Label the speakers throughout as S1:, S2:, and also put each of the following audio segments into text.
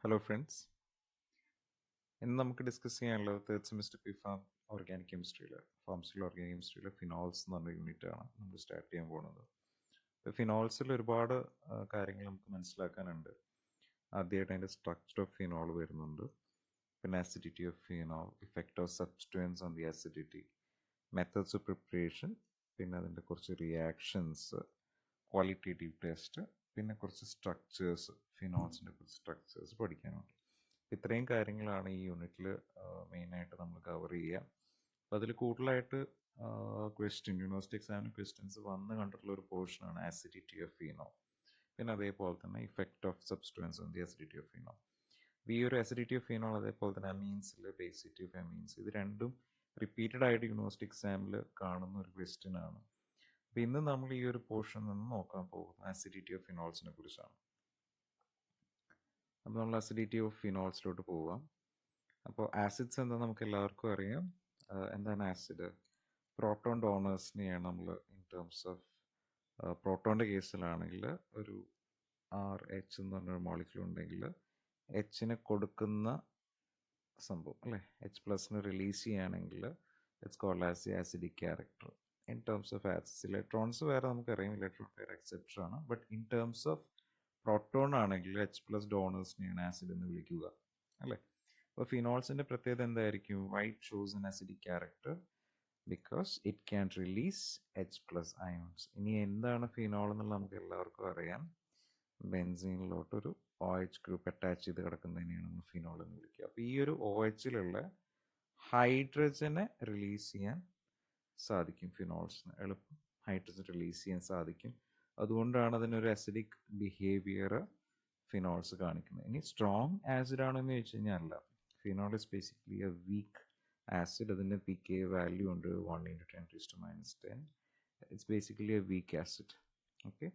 S1: Hello friends, ഇന്ന് നമുക്ക് discuss ചെയ്യാനുള്ളത് തേർഡ് സെമിസ്റ്റർ ഫാം ഓർഗാനിക് കെമിസ്ട്രിയിൽ ഫാർമസിക്കൽ ഓർഗാനിക് കെമിസ്ട്രിയിലെ ഫിനോൾസ് എന്ന് പറഞ്ഞ യൂണിറ്റാണ് നമ്മൾ സ്റ്റാർട്ട് ചെയ്യാൻ പോകുന്നത്. ഫിനോൾസിൽ ഒരുപാട് കാര്യങ്ങൾ നമുക്ക് മനസ്സിലാക്കാനുണ്ട്. ആദ്യമായിട്ട് അതിൻ്റെ സ്ട്രക്ചർ ഓഫ് ഫിനോൾ വരുന്നുണ്ട്, പിന്നെ acidity of phenol, effect of substituents on the acidity, methods of preparation, പിന്നെ അതിൻ്റെ കുറച്ച് റിയാക്ഷൻസ്, ക്വാളിറ്റേറ്റീവ് ടെസ്റ്റ്, പിന്നെ കുറച്ച് സ്ട്രക്ചേഴ്സ്, ഫിനോൾസിൻ്റെ കുറച്ച് സ്ട്രക്ചേഴ്സ് പഠിക്കാനുണ്ട്. ഇത്രയും കാര്യങ്ങളാണ് ഈ യൂണിറ്റിൽ മെയിനായിട്ട് നമ്മൾ കവർ ചെയ്യുക. അപ്പോൾ അതിൽ കൂടുതലായിട്ട് യൂണിവേഴ്സിറ്റി എക്സാമിന് ക്വസ്റ്റ്യൻസ് വന്ന് കണ്ടിട്ടുള്ള ഒരു പോർഷനാണ് ആസിഡിറ്റി ഓഫ് ഫീനോൾ, പിന്നെ അതേപോലെ തന്നെ effect of substituents on the acidity of phenol. ഈ ഒരു ആസിഡിറ്റി ഓഫ് ഫീനോൾ, അതേപോലെ തന്നെ അമീൻസിൽ ബേസിറ്റി ഓഫ് അമീൻസ്, ഇത് രണ്ടും റിപ്പീറ്റഡ് ആയിട്ട് യൂണിവേഴ്സിറ്റി എക്സാമിൽ കാണുന്ന ഒരു ക്വസ്റ്റ്യൻ ആണ്. അപ്പോൾ ഇന്ന് നമ്മൾ ഈ ഒരു പോർഷനിൽ നിന്ന് നോക്കാൻ പോകുന്നത് ആസിഡിറ്റി ഓഫ് ഫിനോൾസിനെ കുറിച്ചാണ്. അപ്പോൾ നമ്മൾ അസിഡിറ്റി ഓഫ് ഫിനോൾസിലോട്ട് പോവാം. അപ്പോൾ ആസിഡ്സ് എന്താ നമുക്ക് എല്ലാവർക്കും അറിയാം. എന്താണ് ആസിഡ്? പ്രോട്ടോൺ ഡോണേഴ്സിനെയാണ് നമ്മൾ ഇൻ ടേംസ് ഓഫ് പ്രോട്ടോണിൻ്റെ കേസിലാണെങ്കിൽ ഒരു RH എന്ന് പറഞ്ഞൊരു മോളിക്യൂൾ ഉണ്ടെങ്കിൽ എച്ചിനെ കൊടുക്കുന്ന സംഭവം അല്ലേ, H+ റിലീസ് ചെയ്യുകയാണെങ്കിൽ it's called as the acidic character. In terms of acids electrons വേറെ നമുക്കറിയാം, ഇലക്ട്രോൺ പെയർ എക്സെട്ര ആണ്. But in terms of proton ആണെങ്കിൽ H+ ഡോണേഴ്സിനെയാണ് ആസിഡ് എന്ന് വിളിക്കുക അല്ലേ. അപ്പോൾ ഫിനോൾസിൻ്റെ പ്രത്യേകത എന്തായിരിക്കും? White shows an acidic character because it can release H+ ions. ഇനി എന്താണ് ഫിനോൾ എന്നുള്ളത് നമുക്ക് എല്ലാവർക്കും അറിയാം. ബെൻസീനിലോട്ടൊരു OH ഗ്രൂപ്പ് അറ്റാച്ച് ചെയ്ത് കിടക്കുന്നതിനെയാണ് നമ്മൾ ഫിനോൾ എന്ന് വിളിക്കുക. അപ്പോൾ ഈ ഒരു OHലുള്ള ഹൈഡ്രജനെ റിലീസ് ചെയ്യാൻ സാധിക്കും ഫിനോൾസിന്, എളുപ്പം ഹൈഡ്രജൻ റിലീസ് ചെയ്യാൻ സാധിക്കും. അതുകൊണ്ടാണ് അതിനൊരു അസിഡിക് ബിഹേവിയർ ഫിനോൾസ് കാണിക്കുന്നത്. ഇനി സ്ട്രോങ് ആസിഡ് ആണെന്ന് ചോദിച്ചു കഴിഞ്ഞാൽ അല്ല. Phenol is basically A weak acid. അതിൻ്റെ pK വാല്യൂ ഉണ്ട് 1 × 10⁻⁻10. It's basically A weak acid. Okay,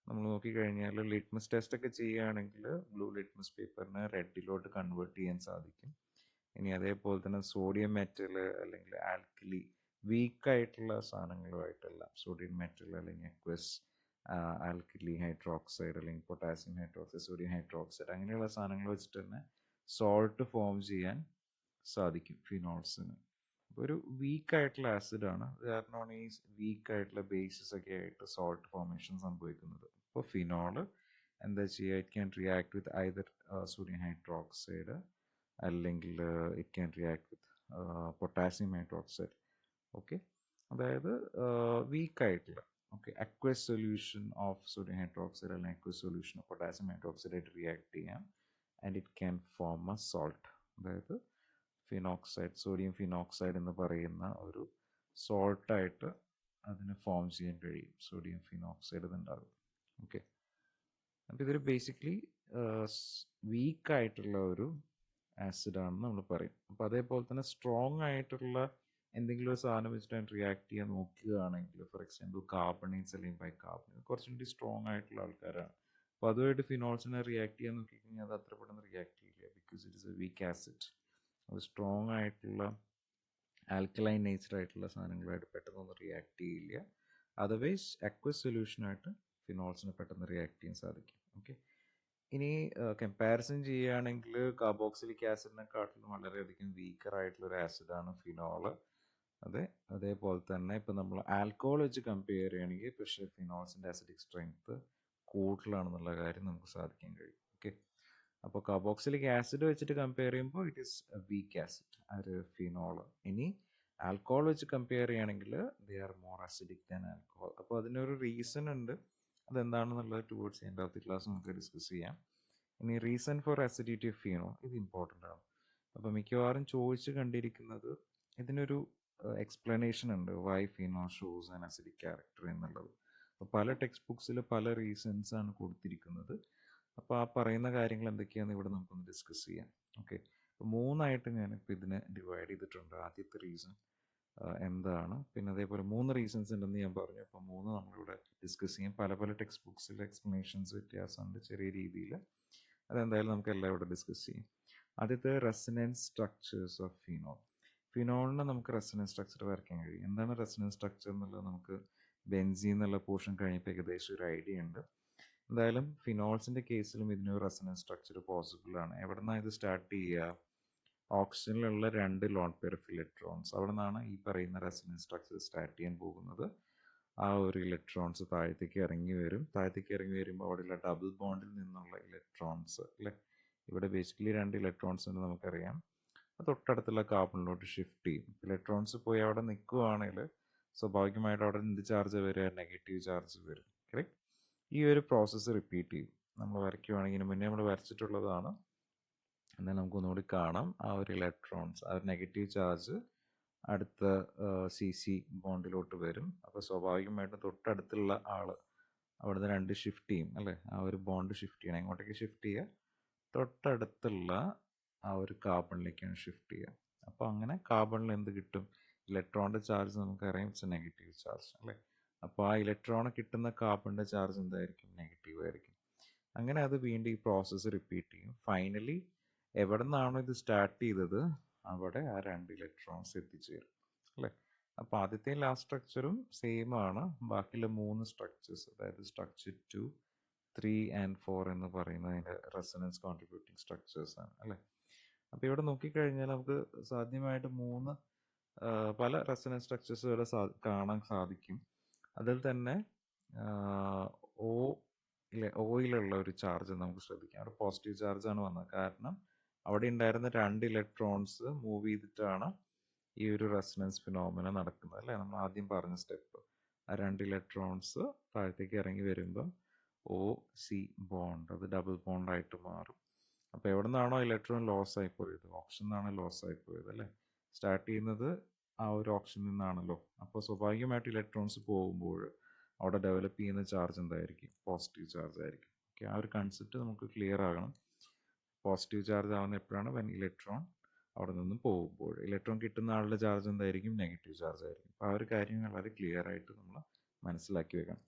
S1: നമ്മൾ നോക്കിക്കഴിഞ്ഞാൽ ലിറ്റ്മസ് ടെസ്റ്റ് ഒക്കെ ചെയ്യുകയാണെങ്കിൽ ബ്ലൂ ലിറ്റ്മസ് പേപ്പറിനെ റെഡിലോട്ട് കൺവേർട്ട് ചെയ്യാൻ സാധിക്കും. ഇനി അതേപോലെ തന്നെ സോഡിയം മെറ്റൽ അല്ലെങ്കിൽ ആൽക്കലി, വീക്കായിട്ടുള്ള സാധനങ്ങളുമായിട്ടല്ല, സോഡിയം മെറ്റൽ അല്ലെങ്കിൽ അക്വസ്, ആൽക്കലി ഹൈഡ്രോക്സൈഡ് അല്ലെങ്കിൽ പൊട്ടാസ്യം ഹൈഡ്രോക്സൈഡ്, സോഡിയം ഹൈഡ്രോക്സൈഡ്, അങ്ങനെയുള്ള സാധനങ്ങൾ വെച്ചിട്ട് തന്നെ സോൾട്ട് ഫോം ചെയ്യാൻ സാധിക്കും ഫിനോൾസിന്. അപ്പോൾ ഒരു വീക്കായിട്ടുള്ള ആസിഡാണ്, കാരണമാണ് ഈ വീക്കായിട്ടുള്ള ബേസിസ് ഒക്കെ ആയിട്ട് സോൾട്ട് ഫോർമേഷൻ സംഭവിക്കുന്നത്. അപ്പോൾ ഫിനോള് എന്താ ചെയ്യുക? It can react with either sodium hydroxide അല്ലെങ്കിൽ it can react with potassium hydroxide. Okay, അതായത് വീക്കായിട്ടുള്ള aqueous solution of sodium hydroxide അല്ലെങ്കിൽ aqueous solution of potassium hydroxide ആയിട്ട് റിയാക്ട് ചെയ്യാം. And it can form a salt. അതായത് phenoxide, sodium phenoxide എന്ന് പറയുന്ന ഒരു സോൾട്ടായിട്ട് അതിന് ഫോം ചെയ്യാൻ കഴിയും. Sodium phenoxide ഇതുണ്ടാകും. ഓക്കെ, അപ്പോൾ ഇതൊരു ബേസിക്കലി വീക്കായിട്ടുള്ള ഒരു ആസിഡാണെന്ന് നമ്മൾ പറയും. അപ്പോൾ അതേപോലെ തന്നെ സ്ട്രോങ് ആയിട്ടുള്ള എന്തെങ്കിലും ഒരു സാധനം വെച്ചിട്ട് റിയാക്ട് ചെയ്യാൻ നോക്കുകയാണെങ്കിൽ, ഫോർ എക്സാമ്പിൾ കാർബണേറ്റ്സ് അല്ലെങ്കിൽ ബൈകാർബണേറ്റ് കുറച്ചും കൂടി സ്ട്രോങ് ആയിട്ടുള്ള ആൾക്കാരാണ്. അപ്പോൾ അതുമായിട്ട് ഫിനോൾസിനെ റിയാക്ട് ചെയ്യാൻ നോക്കിക്കഴിഞ്ഞാൽ അത് അത്ര പെട്ടെന്ന് റിയാക്ട് ചെയ്യില്ല, because it is A weak acid. അത് സ്ട്രോങ് ആയിട്ടുള്ള ആൽക്കലൈൻ നേച്ചർ ആയിട്ടുള്ള സാധനങ്ങളായിട്ട് പെട്ടെന്നൊന്നും റിയാക്ട് ചെയ്യില്ല. അതർവൈസ് അക്വസ് സൊല്യൂഷനായിട്ട് ഫിനോൾസിന് പെട്ടെന്ന് റിയാക്ട് ചെയ്യാൻ സാധിക്കും. ഓക്കെ, ഇനി കമ്പാരിസൺ ചെയ്യുകയാണെങ്കിൽ കാർബോക്സിലിക് ആസിഡിനെക്കാട്ടിലും വളരെയധികം വീക്കർ ആയിട്ടുള്ള ഒരു ആസിഡാണ് ഫിനോള്. അതേപോലെ തന്നെ ഇപ്പം നമ്മൾ ആൽക്കഹോൾ വെച്ച് കമ്പയർ ചെയ്യുകയാണെങ്കിൽ പക്ഷേ ഫിനോൾസിൻ്റെ ആസിഡിക് സ്ട്രെങ്ത് കൂടുതലാണെന്നുള്ള കാര്യം നമുക്ക് സാധിക്കാൻ കഴിയും. ഓക്കെ, അപ്പോൾ കാർബോക്സിലിക് ആസിഡ് വെച്ചിട്ട് കമ്പയർ ചെയ്യുമ്പോൾ it is a weak acid, ഒരു ഫിനോള്. ഇനി ആൽക്കഹോൾ വെച്ച് കമ്പയർ ചെയ്യുകയാണെങ്കിൽ they are more acidic than alcohol. അപ്പോൾ അതിനൊരു റീസൺ ഉണ്ട്, അതെന്താണെന്നുള്ളത് towards end of the class നമുക്ക് ഡിസ്കസ് ചെയ്യാം. ഇനി reason for acidity of phenol, ഇത് ഇമ്പോർട്ടൻ്റ് ആണ്. അപ്പോൾ മിക്കവാറും ചോദിച്ച് കണ്ടിരിക്കുന്നത് ഇതിനൊരു എക്സ്പ്ലനേഷൻ ഉണ്ട്, why phenol shows an acidic character എന്നുള്ളത്. അപ്പോൾ പല ടെക്സ്റ്റ് ബുക്സിൽ പല റീസൺസ് ആണ് കൊടുത്തിരിക്കുന്നത്. അപ്പോൾ ആ പറയുന്ന കാര്യങ്ങൾ എന്തൊക്കെയാണെന്ന് ഇവിടെ നമുക്കൊന്ന് ഡിസ്കസ് ചെയ്യാം. ഓക്കെ, അപ്പോൾ മൂന്നായിട്ട് ഞാനിപ്പോൾ ഇതിനെ ഡിവൈഡ് ചെയ്തിട്ടുണ്ട്. ആദ്യത്തെ റീസൺ എന്താണ്, പിന്നെ അതേപോലെ 3 റീസൺസ് ഉണ്ടെന്ന് ഞാൻ പറഞ്ഞു. അപ്പോൾ 3 നമ്മളിവിടെ ഡിസ്കസ് ചെയ്യും. പല പല ടെക്സ്റ്റ് ബുക്സിൽ എക്സ്പ്ലനേഷൻസ് വ്യത്യാസമുണ്ട് ചെറിയ രീതിയിൽ. അതെന്തായാലും നമുക്ക് എല്ലാം ഇവിടെ ഡിസ്കസ് ചെയ്യും. ആദ്യത്തെ റെസനൻസ് സ്ട്രക്ചേഴ്സ് ഓഫ് ഫിനോൾ. ഫിനോളിന് നമുക്ക് റെസനൻസ് സ്ട്രക്ചർ വരയ്ക്കാൻ കഴിയും. എന്താണ് റെസനൻസ് സ്ട്രക്ചർ എന്നുള്ളത് നമുക്ക് ബെൻസീൻ എന്നുള്ള പോർഷൻ കഴിഞ്ഞപ്പോൾ ഏകദേശം ഒരു ഐഡിയ ഉണ്ട്. എന്തായാലും ഫിനോൾസിൻ്റെ കേസിലും ഇതിനൊരു റെസൊണൻസ് സ്ട്രക്ചർ പോസിബിൾ ആണ്. എവിടെ നിന്നാണ് ഇത് സ്റ്റാർട്ട് ചെയ്യുക? ഓക്സിജനിലുള്ള 2 ലോൺ പെയർ ഓഫ് ഇലക്ട്രോൺസ്, അവിടെ നിന്നാണ് ഈ പറയുന്ന റെസൊണൻസ് സ്ട്രക്ചർ സ്റ്റാർട്ട് ചെയ്യാൻ പോകുന്നത്. ആ ഒരു ഇലക്ട്രോൺസ് താഴത്തേക്ക് ഇറങ്ങി വരും. താഴത്തേക്ക് ഇറങ്ങി വരുമ്പോൾ അവിടെയുള്ള ഡബിൾ ബോണ്ടിൽ നിന്നുള്ള ഇലക്ട്രോൺസ് അല്ലേ, ഇവിടെ ബേസിക്കലി 2 ഇലക്ട്രോൺസ് ഉണ്ട് നമുക്കറിയാം, തൊട്ടടുത്തുള്ള കാർബണിലോട്ട് ഷിഫ്റ്റ് ചെയ്യും. ഇലക്ട്രോൺസ് പോയി അവിടെ നിൽക്കുകയാണെങ്കിൽ സ്വാഭാവികമായിട്ട് അവിടെ എന്ത് ചാർജ് വരിക? നെഗറ്റീവ് ചാർജ് വരും. കറക്റ്റ്. ഈ ഒരു പ്രോസസ്സ് റിപ്പീറ്റ് ചെയ്യും. നമ്മൾ വരയ്ക്കുവാണെങ്കിൽ മുന്നേ നമ്മൾ വരച്ചിട്ടുള്ളതാണ്, എന്നാൽ നമുക്ക് ഒന്നുകൂടി കാണാം. ആ ഒരു ഇലക്ട്രോൺസ്, ആ ഒരു നെഗറ്റീവ് ചാർജ് അടുത്ത CC ബോണ്ടിലോട്ട് വരും. അപ്പോൾ സ്വാഭാവികമായിട്ടും തൊട്ടടുത്തുള്ള ആൾ അവിടുന്ന് 2 ഷിഫ്റ്റ് ചെയ്യും അല്ലേ, ആ ഒരു ബോണ്ട് ഷിഫ്റ്റ് ചെയ്യണം. എങ്ങോട്ടേക്ക് ഷിഫ്റ്റ് ചെയ്യുക? തൊട്ടടുത്തുള്ള ആ ഒരു കാർബണിലേക്കാണ് ഷിഫ്റ്റ് ചെയ്യുക. അപ്പോൾ അങ്ങനെ കാർബണിൽ എന്ത് കിട്ടും? ഇലക്ട്രോണിൻ്റെ ചാർജ് നമുക്കറിയാം, ഇറ്റ്സ് എ നെഗറ്റീവ് ചാർജ് അല്ലേ. അപ്പോൾ ആ ഇലക്ട്രോണ് കിട്ടുന്ന കാർബണിൻ്റെ ചാർജ് എന്തായിരിക്കും? നെഗറ്റീവ് ആയിരിക്കും. അങ്ങനെ അത് വീണ്ടും ഈ പ്രോസസ്സ് റിപ്പീറ്റ് ചെയ്യും. ഫൈനലി എവിടെ നിന്നാണോ ഇത് സ്റ്റാർട്ട് ചെയ്തത് അവിടെ ആ 2 ഇലക്ട്രോൺസ് എത്തിച്ചേരും അല്ലേ. അപ്പോൾ ആദ്യത്തെ ലാസ്റ്റ് സ്ട്രക്ചറും സെയിം ആണ്. ബാക്കിയുള്ള 3 സ്ട്രക്ചേഴ്സ്, അതായത് സ്ട്രക്ചർ 2, 3 ആൻഡ് 4 എന്ന് പറയുന്നതിൻ്റെ റെസൊണൻസ് കോൺട്രിബ്യൂട്ടിംഗ് സ്ട്രക്ചേഴ്സ് ആണ് അല്ലേ. അപ്പോൾ ഇവിടെ നോക്കിക്കഴിഞ്ഞാൽ നമുക്ക് സാധ്യമായിട്ട് 3 പല റെസൊണൻസ് സ്ട്രക്ചേഴ്സ് ഇവിടെ കാണാൻ സാധിക്കും. അതിൽ തന്നെ ഓ ഓയിലുള്ള ഒരു ചാർജ് നമുക്ക് ശ്രദ്ധിക്കാം. അവിടെ പോസിറ്റീവ് ചാർജാണ് വന്നത്. കാരണം അവിടെ ഉണ്ടായിരുന്ന 2 ഇലക്ട്രോൺസ് മൂവ് ചെയ്തിട്ടാണ് ഈ ഒരു റെസൊണൻസ് ഫിനോമിന നടക്കുന്നത് അല്ലേ. നമ്മൾ ആദ്യം പറഞ്ഞ സ്റ്റെപ്പ്, ആ 2 ഇലക്ട്രോൺസ് താഴത്തേക്ക് ഇറങ്ങി വരുമ്പം OC ബോണ്ട് അത് ഡബിൾ ബോണ്ടായിട്ട് മാറും. അപ്പോൾ എവിടെ നിന്നാണോ ഇലക്ട്രോൺ ലോസ് ആയിപ്പോയത്, ഓപ്ഷൻ നിന്നാണ് ലോസ് ആയിപ്പോയത് അല്ലേ. സ്റ്റാർട്ട് ചെയ്യുന്നത് ആ ഒരു ഓപ്ഷനിൽ നിന്നാണല്ലോ. അപ്പോൾ സ്വാഭാവികമായിട്ട് ഇലക്ട്രോൺസ് പോകുമ്പോൾ അവിടെ ഡെവലപ്പ് ചെയ്യുന്ന ചാർജ് എന്തായിരിക്കും? പോസിറ്റീവ് ചാർജ് ആയിരിക്കും. ഓക്കെ, ആ ഒരു കൺസെപ്റ്റ് നമുക്ക് ക്ലിയർ ആകണം. പോസിറ്റീവ് ചാർജ് ആവുന്ന എപ്പോഴാണ്? വെൻ ഇലക്ട്രോൺ അവിടെ നിന്നും പോകുമ്പോൾ. ഇലക്ട്രോൺ കിട്ടുന്ന ആളുടെ ചാർജ് എന്തായിരിക്കും? നെഗറ്റീവ് ചാർജ് ആയിരിക്കും. അപ്പോൾ ആ ഒരു കാര്യം വളരെ ക്ലിയർ ആയിട്ട് നമ്മൾ മനസ്സിലാക്കി വെക്കണം.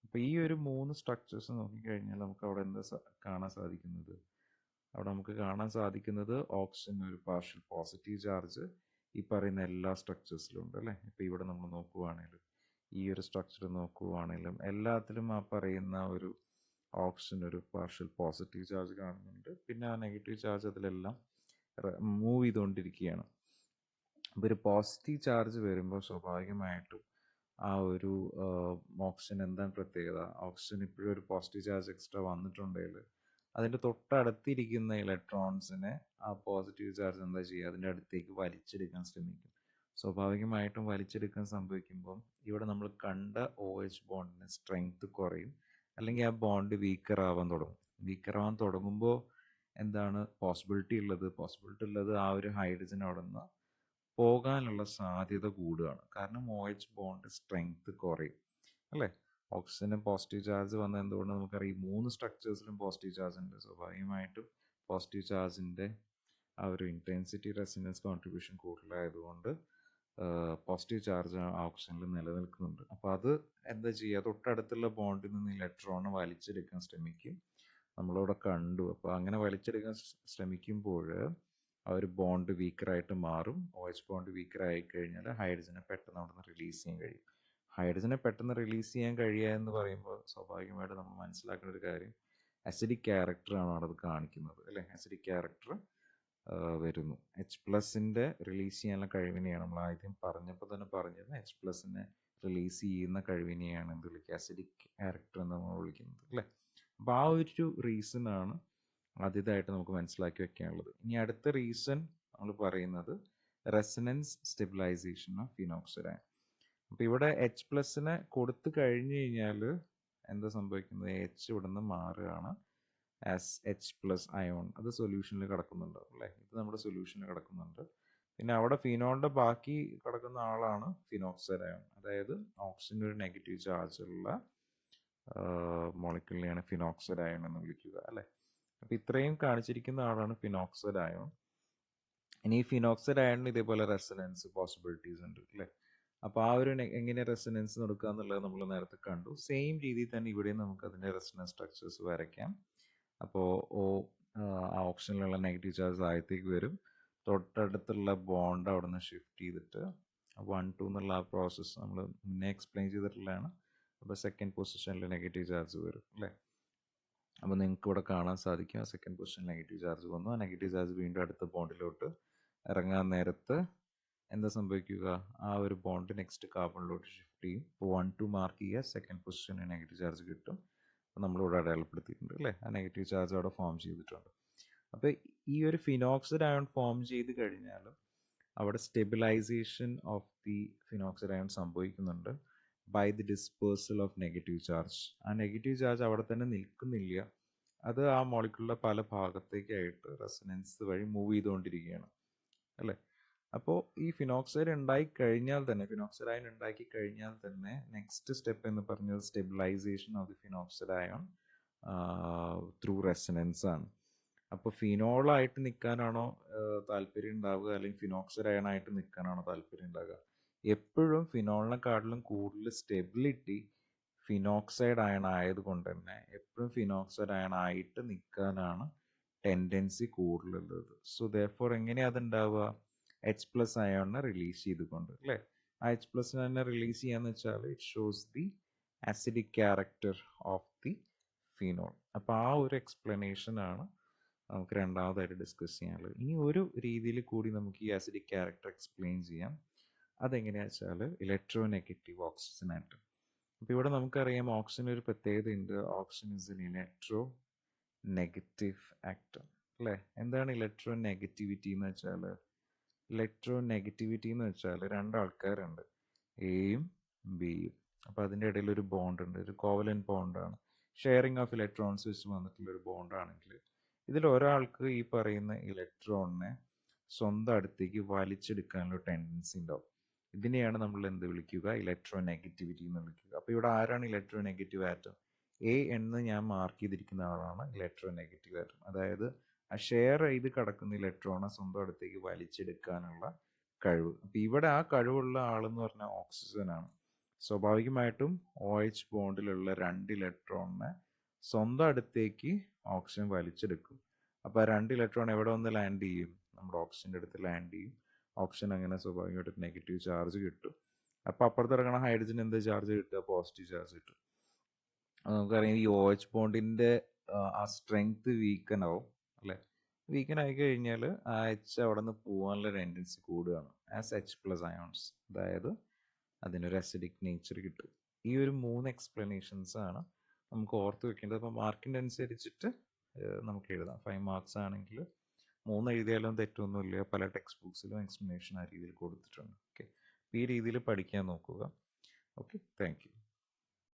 S1: അപ്പോൾ ഈ ഒരു 3 സ്ട്രക്ചേഴ്സ് നോക്കിക്കഴിഞ്ഞാൽ നമുക്ക് അവിടെ എന്താ കാണാൻ സാധിക്കുന്നത്? അവിടെ നമുക്ക് കാണാൻ സാധിക്കുന്നത് ഓക്സിജൻ ഒരു പാർഷ്യൽ പോസിറ്റീവ് ചാർജ് ഈ പറയുന്ന എല്ലാ സ്ട്രക്ചേഴ്സിലും ഉണ്ട് അല്ലേ. ഇപ്പോൾ ഇവിടെ നമ്മൾ നോക്കുവാണെങ്കിലും ഈ ഒരു സ്ട്രക്ചർ നോക്കുവാണെങ്കിലും എല്ലാത്തിലും ആ പറയുന്ന ഒരു ഓക്സിജൻ ഒരു പാർഷ്യൽ പോസിറ്റീവ് ചാർജ് കാണുന്നുണ്ട്. പിന്നെ ആ നെഗറ്റീവ് ചാർജ് അതിലെല്ലാം മൂവ് ചെയ്തുകൊണ്ടിരിക്കുകയാണ്. അപ്പോൾ ഒരു പോസിറ്റീവ് ചാർജ് വരുമ്പോൾ സ്വാഭാവികമായിട്ടും ആ ഒരു ഓക്സിജൻ എന്താണ് പ്രത്യേകത? ഓക്സിജൻ ഇപ്പോഴും ഒരു പോസിറ്റീവ് ചാർജ് എക്സ്ട്രാ വന്നിട്ടുണ്ടെങ്കിൽ അതിൻ്റെ തൊട്ടടുത്തിരിക്കുന്ന ഇലക്ട്രോൺസിനെ ആ പോസിറ്റീവ് ചാർജ് എന്താ ചെയ്യുക? അതിൻ്റെ അടുത്തേക്ക് വലിച്ചെടുക്കാൻ ശ്രമിക്കും. സ്വാഭാവികമായിട്ടും വലിച്ചെടുക്കാൻ സംഭവിക്കുമ്പം ഇവിടെ നമ്മൾ കണ്ട OH ബോണ്ടിന് സ്ട്രെങ്ത് കുറയും, അല്ലെങ്കിൽ ആ ബോണ്ട് വീക്കർ ആവാൻ തുടങ്ങും. വീക്കർ ആവാൻ തുടങ്ങുമ്പോൾ എന്താണ് പോസിബിലിറ്റി ഉള്ളത് ആ ഒരു ഹൈഡ്രജൻ അവിടെ നിന്ന് പോകാനുള്ള സാധ്യത കൂടുകയാണ്. കാരണം OH ബോണ്ട് സ്ട്രെങ്ത് കുറയും അല്ലേ. ഓക്സിജന് പോസിറ്റീവ് ചാർജ് വന്ന എന്തുകൊണ്ട് നമുക്കറിയാം, 3 സ്ട്രക്ചേഴ്സിലും പോസിറ്റീവ് ചാർജ് ഉണ്ട്. സ്വാഭാവികമായിട്ടും പോസിറ്റീവ് ചാർജിൻ്റെ ആ ഒരു ഇൻറ്റൻസിറ്റി റെസൊണൻസ് കോൺട്രിബ്യൂഷൻ കൂടുതലായതുകൊണ്ട് പോസിറ്റീവ് ചാർജ് ഓക്സിജനിൽ നിലനിൽക്കുന്നുണ്ട്. അപ്പോൾ അത് എന്താ ചെയ്യുക? തൊട്ടടുത്തുള്ള ബോണ്ടിൽ നിന്ന് ഇലക്ട്രോണ് വലിച്ചെടുക്കാൻ ശ്രമിക്കും. നമ്മളിവിടെ കണ്ടു. അപ്പോൾ അങ്ങനെ വലിച്ചെടുക്കാൻ ശ്രമിക്കുമ്പോൾ ആ ഒരു ബോണ്ട് വീക്കറായിട്ട് മാറും. OH ബോണ്ട് വീക്കർ ആയി കഴിഞ്ഞാൽ ഹൈഡ്രജനെ പെട്ടെന്ന് അവിടെ നിന്ന് റിലീസ് ചെയ്യാൻ കഴിയും. ഹൈഡ്രജനെ പെട്ടെന്ന് റിലീസ് ചെയ്യാൻ കഴിയുക എന്ന് പറയുമ്പോൾ സ്വാഭാവികമായിട്ട് നമ്മൾ മനസ്സിലാക്കേണ്ട ഒരു കാര്യം, അസിഡിക് ക്യാരക്ടറാണ് അവിടെ അത് കാണിക്കുന്നത് അല്ലേ. അസിഡിക് ക്യാരക്ടർ വരുന്നു. H+ൻ്റെ റിലീസ് ചെയ്യാനുള്ള കഴിവിനെയാണ് നമ്മൾ ആദ്യം പറഞ്ഞപ്പോൾ തന്നെ പറഞ്ഞത്. H+നെ റിലീസ് ചെയ്യുന്ന കഴിവിനെയാണ് എന്ത് വിളിക്കുക? അസിഡിക് ക്യാരക്ടർ എന്ന് നമ്മൾ വിളിക്കുന്നത് അല്ലേ. അപ്പോൾ ആ ഒരു റീസണാണ് ആദ്യമായിട്ട് നമുക്ക് മനസ്സിലാക്കി വെക്കാനുള്ളത്. ഇനി അടുത്ത റീസൺ നമ്മൾ പറയുന്നത് റെസൊണൻസ് സ്റ്റെബിലൈസേഷൻ ഓഫ് ഫിനോക്സിഡൈൻ. അപ്പോൾ ഇവിടെ H+നെ കൊടുത്തു കഴിഞ്ഞ് കഴിഞ്ഞാൽ എന്താ സംഭവിക്കുന്നത്? H ഇവിടെ നിന്ന് മാറുകയാണ് ആസ് H+ അയോൺ. അത് സൊല്യൂഷനിൽ കിടക്കുന്നുണ്ട് അല്ലേ. ഇത് നമ്മുടെ സൊല്യൂഷനിൽ കിടക്കുന്നുണ്ട്. പിന്നെ അവിടെ ഫിനോളിൻ്റെ ബാക്കി കിടക്കുന്ന ആളാണ് ഫിനോക്സൈഡ് അയോൺ. അതായത് ഓക്സിജൻ ഒരു നെഗറ്റീവ് ചാർജുള്ള മോളിക്യൂളിനെയാണ് ഫിനോക്സൈഡ് അയോൺ എന്ന് വിളിക്കുക അല്ലേ. അപ്പോൾ ഇത്രയും കാണിച്ചിരിക്കുന്ന ആളാണ് ഫിനോക്സൈഡ് അയോൺ. ഇനി ഈ ഫിനോക്സൈഡ് അയോണിന് ഇതേപോലെ റെസൊണൻസ് പോസിബിലിറ്റീസ് ഉണ്ട് അല്ലേ. അപ്പോൾ ആ ഒരു എങ്ങനെ റെസൊണൻസ് നടക്കുക എന്നുള്ളത് നമ്മൾ നേരത്തെ കണ്ടു. സെയിം രീതിയിൽ തന്നെ ഇവിടെയും നമുക്ക് അതിൻ്റെ റെസൊണൻസ് സ്ട്രക്ചേഴ്സ് വരയ്ക്കാം. അപ്പോൾ ആ ഓപ്ഷനിലുള്ള നെഗറ്റീവ് ചാർജ് താഴത്തേക്ക് വരും. തൊട്ടടുത്തുള്ള ബോണ്ട് അവിടെ നിന്ന് ഷിഫ്റ്റ് ചെയ്തിട്ട് 1, 2 എന്നുള്ള ആ പ്രോസസ്സ് നമ്മൾ മുന്നേ എക്സ്പ്ലെയിൻ ചെയ്തിട്ടുള്ളതാണ്. അപ്പോൾ സെക്കൻഡ് പൊസിഷനിൽ നെഗറ്റീവ് ചാർജ് വരും അല്ലേ. അപ്പോൾ നിങ്ങൾക്ക് ഇവിടെ കാണാൻ സാധിക്കും ആ സെക്കൻഡ് പൊസിഷൻ നെഗറ്റീവ് ചാർജ് വന്നു. ആ നെഗറ്റീവ് ചാർജ് വീണ്ടും അടുത്ത ബോണ്ടിലോട്ട് ഇറങ്ങാൻ നേരത്ത് എന്താ സംഭവിക്കുക, ആ ഒരു ബോണ്ട് നെക്സ്റ്റ് കാർബണിലോട്ട് ഷിഫ്റ്റ് ചെയ്യും. ഇപ്പോൾ 1 2 മാർക്ക് ചെയ്യുക, സെക്കൻഡ് പൊസിഷന് നെഗറ്റീവ് ചാർജ് കിട്ടും. അപ്പോൾ നമ്മളിവിടെ അടയാളപ്പെടുത്തിയിട്ടുണ്ട് അല്ലേ, ആ നെഗറ്റീവ് ചാർജ് അവിടെ ഫോം ചെയ്തിട്ടുണ്ട്. അപ്പോൾ ഈ ഒരു ഫിനോക്സിഡ് അയോൺ ഫോം ചെയ്ത് കഴിഞ്ഞാൽ അവിടെ stabilisation of the phenoxide ion സംഭവിക്കുന്നുണ്ട് by the dispersal of negative charge. ആ നെഗറ്റീവ് ചാർജ് അവിടെ തന്നെ നിൽക്കുന്നില്ല, അത് ആ മോളിക്കുളിലെ പല ഭാഗത്തേക്കായിട്ട് റെസനൻസ് വഴി മൂവ് ചെയ്തുകൊണ്ടിരിക്കുകയാണ് അല്ലേ. അപ്പോൾ ഈ ഫിനോക്സൈഡ് ഉണ്ടായി കഴിഞ്ഞാൽ തന്നെ, ഫിനോക്സൈഡ് അയൺ ഉണ്ടാക്കി കഴിഞ്ഞാൽ തന്നെ നെക്സ്റ്റ് സ്റ്റെപ്പ് എന്ന് പറഞ്ഞത് stabilisation of the phenoxide ion through resonance ആണ്. അപ്പോൾ ഫിനോളായിട്ട് നിൽക്കാനാണോ താല്പര്യം ഉണ്ടാവുക, അല്ലെങ്കിൽ ഫിനോക്സൈഡ് അയൺ ആയിട്ട് നിൽക്കാനാണോ താല്പര്യം ഉണ്ടാവുക? എപ്പോഴും ഫിനോളിനെക്കാട്ടിലും കൂടുതൽ സ്റ്റെബിലിറ്റി ഫിനോക്സൈഡ് അയൺ ആയതുകൊണ്ട് തന്നെ എപ്പോഴും ഫിനോക്സൈഡ് അയൺ ആയിട്ട് നിൽക്കാനാണ് ടെൻഡൻസി കൂടുതലുള്ളത്. സോ ദെയർഫോർ എങ്ങനെയാണ് അതുണ്ടാവുക? എച്ച് പ്ലസ് അയോണിനെ റിലീസ് ചെയ്തുകൊണ്ട് അല്ലേ. ആ എച്ച് പ്ലസ് അയോണിനെ റിലീസ് ചെയ്യാന്ന് വെച്ചാൽ it shows the acidic character of the phenol. അപ്പോൾ ആ ഒരു എക്സ്പ്ലനേഷൻ ആണ് നമുക്ക് രണ്ടാമതായിട്ട് ഡിസ്കസ് ചെയ്യാനുള്ളത്. ഇനി ഒരു രീതിയിൽ കൂടി നമുക്ക് ഈ ആസിഡിക് ക്യാരക്ടർ എക്സ്പ്ലെയിൻ ചെയ്യാം. അതെങ്ങനെയാണെന്ന് വെച്ചാൽ ഇലക്ട്രോ നെഗറ്റീവ് ഓക്സിജൻ ആറ്റം. അപ്പോൾ ഇവിടെ നമുക്കറിയാം ഓക്സിജൻ ഒരു പ്രത്യേകതയുണ്ട്, oxygen is an electro negative atom അല്ലേ. എന്താണ് ഇലക്ട്രോ നെഗറ്റിവിറ്റി എന്ന് വെച്ചാൽ? ഇലക്ട്രോ നെഗറ്റിവിറ്റി എന്ന് വെച്ചാൽ രണ്ടാൾക്കാരുണ്ട്, എയും ബിയും. അപ്പോൾ അതിൻ്റെ ഇടയിൽ ഒരു ബോണ്ട് ഉണ്ട്, ഒരു കോവലന്റ് ബോണ്ടാണ്, ഷെയറിങ് ഓഫ് ഇലക്ട്രോൺസ് വെച്ച് വന്നിട്ടുള്ള ഒരു ബോണ്ടാണെങ്കിൽ ഇതിൽ ഒരാൾക്ക് ഈ പറയുന്ന ഇലക്ട്രോണിനെ സ്വന്തം അടുത്തേക്ക് വലിച്ചെടുക്കാനുള്ള ടെൻഡൻസി ഉണ്ടാവും. ഇതിനെയാണ് നമ്മൾ എന്ത് വിളിക്കുക? ഇലക്ട്രോ നെഗറ്റിവിറ്റി എന്ന് വിളിക്കുക. അപ്പോൾ ഇവിടെ ആരാണ് ഇലക്ട്രോ നെഗറ്റീവ് ആറ്റം? എ എന്ന് ഞാൻ മാർക്ക് ചെയ്തിരിക്കുന്ന ആളാണ് ഇലക്ട്രോ നെഗറ്റീവ് ആറ്റം. അതായത് ആ ഷെയർ ചെയ്ത് കിടക്കുന്ന ഇലക്ട്രോണെ സ്വന്തം അടുത്തേക്ക് വലിച്ചെടുക്കാനുള്ള കഴിവ്. അപ്പോൾ ഇവിടെ ആ കഴിവുള്ള ആളെന്ന് പറഞ്ഞാൽ ഓക്സിജൻ ആണ്. സ്വാഭാവികമായിട്ടും OH ബോണ്ടിലുള്ള 2 ഇലക്ട്രോണിനെ സ്വന്തം അടുത്തേക്ക് ഓക്സിജൻ വലിച്ചെടുക്കും. അപ്പോൾ ആ 2 ഇലക്ട്രോൺ എവിടെ വന്ന് ലാൻഡ് ചെയ്യും? നമ്മുടെ ഓക്സിജൻ്റെ അടുത്ത് ലാൻഡ് ചെയ്യും. ഓക്സിജൻ അങ്ങനെ സ്വാഭാവികമായിട്ട് നെഗറ്റീവ് ചാർജ് കിട്ടും. അപ്പോൾ അപ്പുറത്ത് ഇറങ്ങണ ഹൈഡ്രജൻ എന്ത് ചാർജ് കിട്ടുക? പോസിറ്റീവ് ചാർജ് കിട്ടും. നമുക്കറിയാം ഈ OH ബോണ്ടിൻ്റെ ആ സ്ട്രെങ്ത് വീക്കൻ ആവും അല്ലേ. വീക്കൻ ആയി കഴിഞ്ഞാൽ ആ എച്ച് അവിടെ നിന്ന് പോകാനുള്ള ടെൻഡൻസി കൂടുകയാണ് ആസ് എച്ച് പ്ലസ് അയോൺസ്. അതായത് അതിനൊരു അസിഡിക് നേച്ചർ കിട്ടും. ഈ ഒരു 3 എക്സ്പ്ലനേഷൻസ് ആണ് നമുക്ക് ഓർത്ത് വെക്കേണ്ടത്. അപ്പോൾ മാർക്കിൻ്റെ അനുസരിച്ചിട്ട് നമുക്ക് എഴുതാം. 5 മാർക്സ് ആണെങ്കിൽ 3 എഴുതിയാലും തെറ്റൊന്നുമില്ല. പല ടെക്സ്റ്റ് ബുക്സിലും എക്സ്പ്ലനേഷൻ ആ രീതിയിൽ കൊടുത്തിട്ടുണ്ട്. ഓക്കെ, ഈ രീതിയിൽ പഠിക്കാൻ നോക്കുക. Okay, thank you.